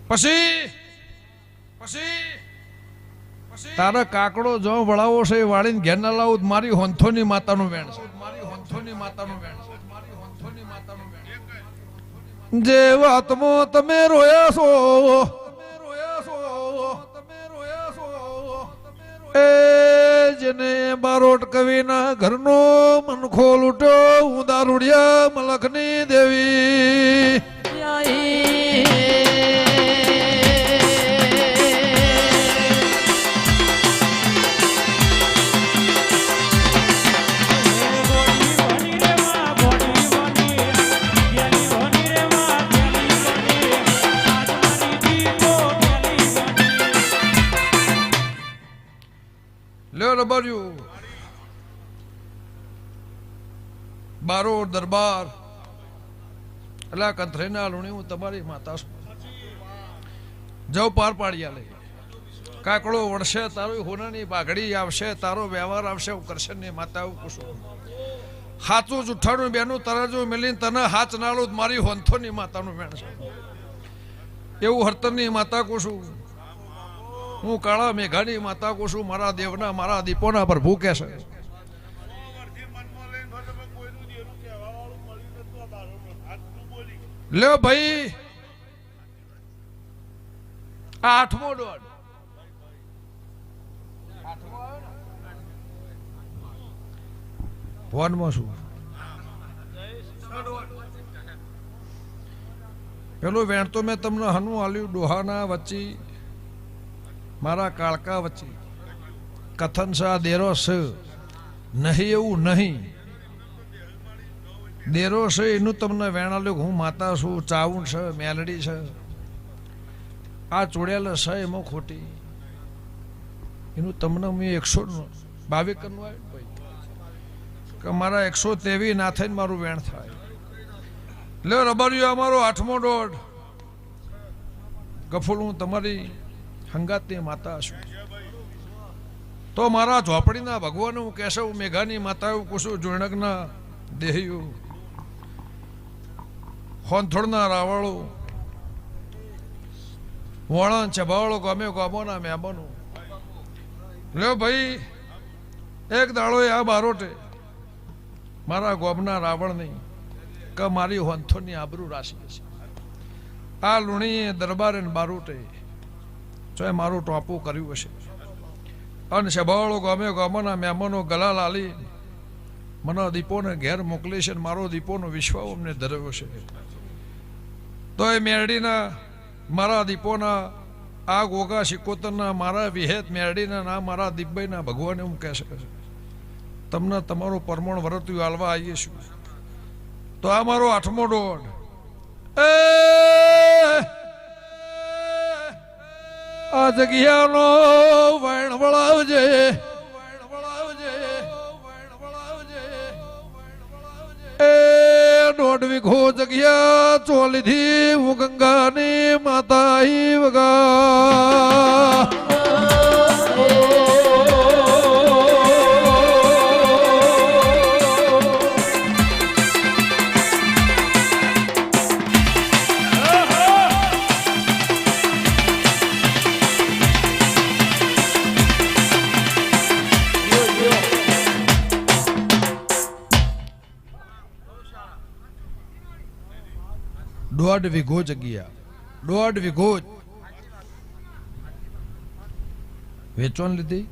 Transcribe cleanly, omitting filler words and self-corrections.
પછી તારા કાકડો જો વળાવો છે એ વાળીને ઘેર ના લાવું મારી હોંથોની માતાનું વેણ છે. જે વાતમાં તમે રોયા છો એ જેને બારોટ કવિના ઘરનો મનખો લૂટ્યો હું દારૂડિયા મલકની દેવી બારો દરબાર એટલે કંથરેના લુણી હું તમારી માતા છું. જવ પાર પાડ્યા લઈ કાકડો વળશે તારો હોનાની પાઘડી આવશે તારો વ્યવહાર આવશે હું કરશનની માતા એવું પૂછું. હાચું જુઠ્ઠાણું બેનું તરાજુ મેલીને તને હાચ નાળું મારી હોંથોની માતાનું વેણ છે એવું હરતરની માતા કુશું. હું કાળા મેઘાની માતા કુશું. મારા દેવના મારા દીપોના પ્રભુ કે છે. લ્યો ભાઈ આઠમો દોડ ફોનમાં શું પેલું વેણ તો મેં તમને હનું આલ્યું ડોહાના વચ્ચે મારા કાળકા વચ્ચે કથન સા દેરો સ નહીં એવું નહીં દેરો છે એનું તમને વેણાલ્યું હું માતા છું ચાવણ છે મેલડી છે આ ચોડેલ છે એમાં ખોટી એનું તમને મેં 122 કરવું આવ્યું ભાઈ કે મારા 123 ના થઈને મારું વેણ થાય. લે રબારીઓ અમારો આઠમો દોડ ગફુલ હું તમારી હંગાતની માતા છું. તો મારા ઝોપડીના ભગવાન હું કહેશે હું મેઘાની માતા એવું કુશું જોણકના દેહ્યું હોંથોડના રાવળો વળણ ચબાવળો ગમે ગમોના મહેમાનો. લ્યો ભાઈ એક દાડો આ બારોટે મારા ગોમના રાવણ નહીં કે મારી હોંથોની આબરૂ રાશિ છે. આ લુણીએ દરબારે બારોટે ચોય મારું ટોપું કર્યું હશે અને ચબાવળો ગમે ગમોના મહેમાનો ગલા લાલી મને દીપોને ઘેર મોકલી છે. મારો દીપોનો વિશ્વ અમને ધરાવ્યો છે. તો એ મેરડીના મારા દીપોના આ ગોગા શિકોતરના મારા વિહેત મેરડીના ના મારા દીપભાઈના ભગવાન એવું કહે છે તમને તમારું પરમણ વરત્યું આલવા આવીએ છું. તો આ મારો આઠમો દોડ આ જગ્યાનો વૈણ વળાવજે દોઢ વીઘો જગ્યા ચોલીધી હું ગંગાની માતા વગા દોઢ વીઘો જગ્યા દોઢ વીઘો વેચવાન લીધી